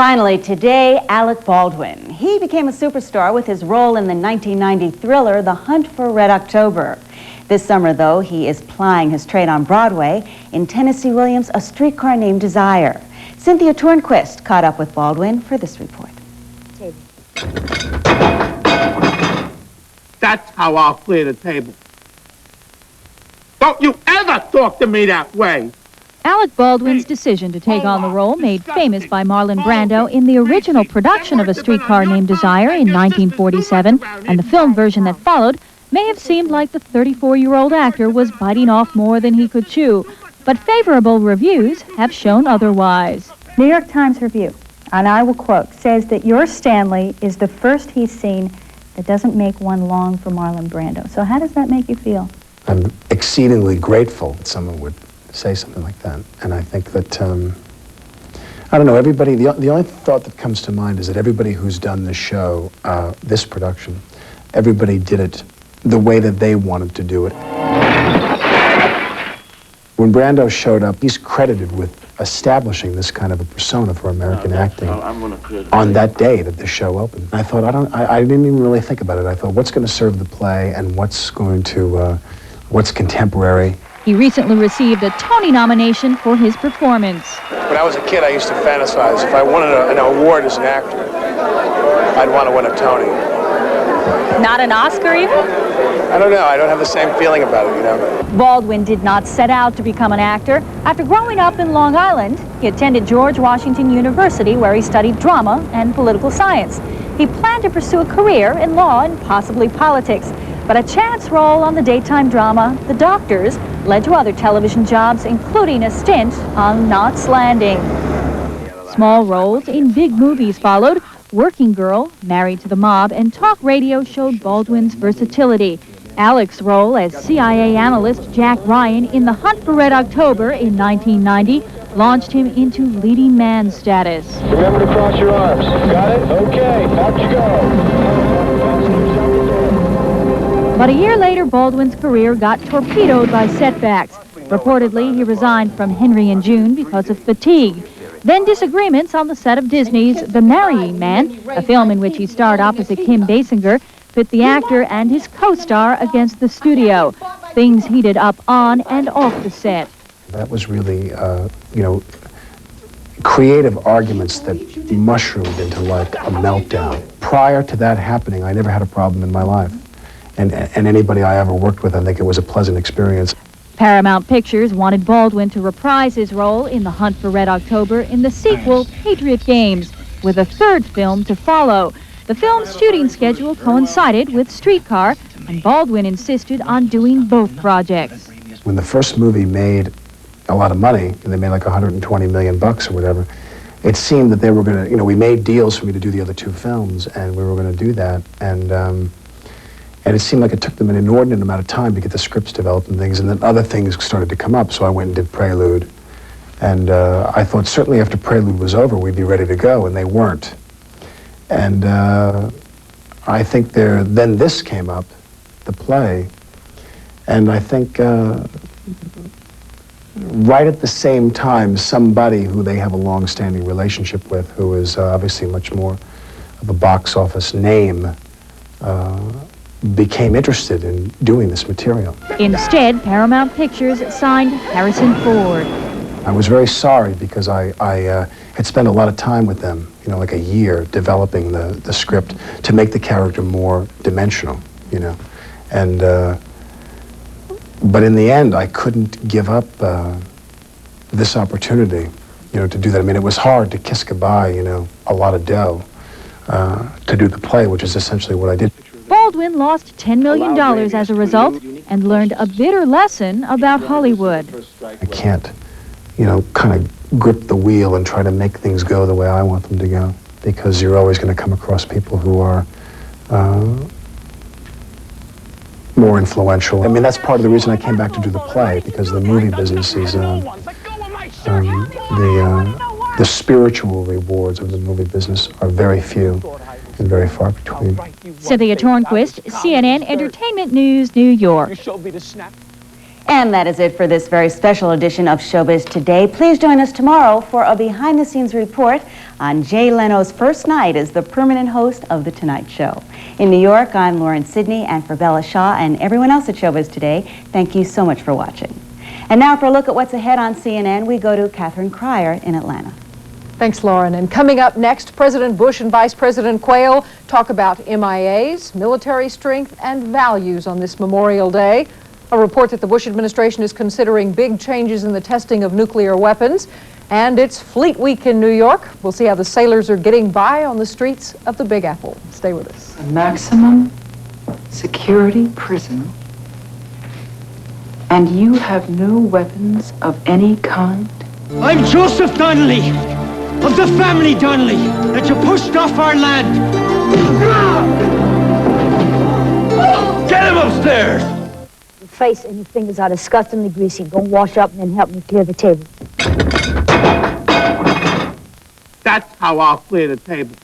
Finally, today, Alec Baldwin. He became a superstar with his role in the 1990 thriller, The Hunt for Red October. This summer, though, he is plying his trade on Broadway in Tennessee Williams' A Streetcar Named Desire. Cynthia Tornquist caught up with Baldwin for this report. That's how I'll clear the table. Don't you ever talk to me that way! Alec Baldwin's decision to take on the role, made famous by Marlon Brando in the original production of A Streetcar Named Desire in 1947, and the film version that followed, may have seemed like the 34-year-old actor was biting off more than he could chew. But favorable reviews have shown otherwise. New York Times review, and I will quote, says that your Stanley is the first he's seen that doesn't make one long for Marlon Brando. So how does that make you feel? I'm exceedingly grateful that someone would say something like that. And I think that, I don't know, everybody, the only thought that comes to mind is that everybody who's done this show, this production, everybody did it the way that they wanted to do it. When Brando showed up, he's credited with establishing this kind of a persona for American acting on that day that the show opened. I thought, I didn't even really think about it. I thought, what's going to serve the play and what's going to, what's contemporary? He recently received a Tony nomination for his performance. When I was a kid, I used to fantasize. If I wanted an award as an actor, I'd want to win a Tony. Not an Oscar even? I don't know. I don't have the same feeling about it, you know. Baldwin did not set out to become an actor. After growing up in Long Island, he attended George Washington University, where he studied drama and political science. He planned to pursue a career in law and possibly politics. But a chance role on the daytime drama, The Doctors, led to other television jobs, including a stint on Knots Landing. Small roles in big movies followed. Working Girl, Married to the Mob, and talk radio showed Baldwin's versatility. Alec's role as CIA analyst Jack Ryan in The Hunt for Red October in 1990 launched him into leading man status. Remember to cross your arms. Got it? Okay, out you go. But a year later, Baldwin's career got torpedoed by setbacks. Reportedly, he resigned from Henry and June because of fatigue. Then disagreements on the set of Disney's The Marrying Man, a film in which he starred opposite Kim Basinger, pit the actor and his co-star against the studio. Things heated up on and off the set. That was really, you know, creative arguments that mushroomed into like a meltdown. Prior to that happening, I never had a problem in my life. And anybody I ever worked with, I think it was a pleasant experience. Paramount Pictures wanted Baldwin to reprise his role in The Hunt for Red October in the sequel, Patriot Games, with a third film to follow. The film's shooting schedule coincided with Streetcar, and Baldwin insisted on doing both projects. When the first movie made a lot of money, and they made like $120 million or whatever, it seemed that they were going to, you know, we made deals for me to do the other two films, and we were going to do that, and it seemed like it took them an inordinate amount of time to get the scripts developed and things, and then other things started to come up, so I went and did Prelude. And I thought certainly after Prelude was over, we'd be ready to go, and they weren't. And I think then this came up, the play, and I think right at the same time, somebody who they have a long-standing relationship with, who is obviously much more of a box office name, became interested in doing this material. Instead, Paramount Pictures signed Harrison Ford. I was very sorry because I had spent a lot of time with them, you know, like a year developing the script to make the character more dimensional, you know. And, but in the end, I couldn't give up this opportunity, you know, to do that. I mean, it was hard to kiss goodbye, you know, a lot of dough to do the play, which is essentially what I did. Baldwin lost $10 million as a result and learned a bitter lesson about Hollywood. I can't, you know, kind of grip the wheel and try to make things go the way I want them to go, because you're always going to come across people who are more influential. I mean, that's part of the reason I came back to do the play, because the movie business is, the spiritual rewards of the movie business are very few and very far between. Cynthia Tornquist, CNN Entertainment News, New York. And that is it for this very special edition of Showbiz Today. Please join us tomorrow for a behind-the-scenes report on Jay Leno's first night as the permanent host of The Tonight Show. In New York, I'm Lauren Sidney, and for Bella Shaw and everyone else at Showbiz Today, thank you so much for watching. And now for a look at what's ahead on CNN, we go to Catherine Cryer in Atlanta. Thanks, Lauren. And coming up next, President Bush and Vice President Quayle talk about MIAs, military strength, and values on this Memorial Day. A report that the Bush administration is considering big changes in the testing of nuclear weapons. And it's Fleet Week in New York. We'll see how the sailors are getting by on the streets of the Big Apple. Stay with us. A maximum security prison, and you have no weapons of any kind? I'm Joseph Donnelly, of the family Donnelly, that you pushed off our land. Get him upstairs! Your face and your fingers are disgustingly greasy. Go wash up and then help me clear the table. That's how I'll clear the table.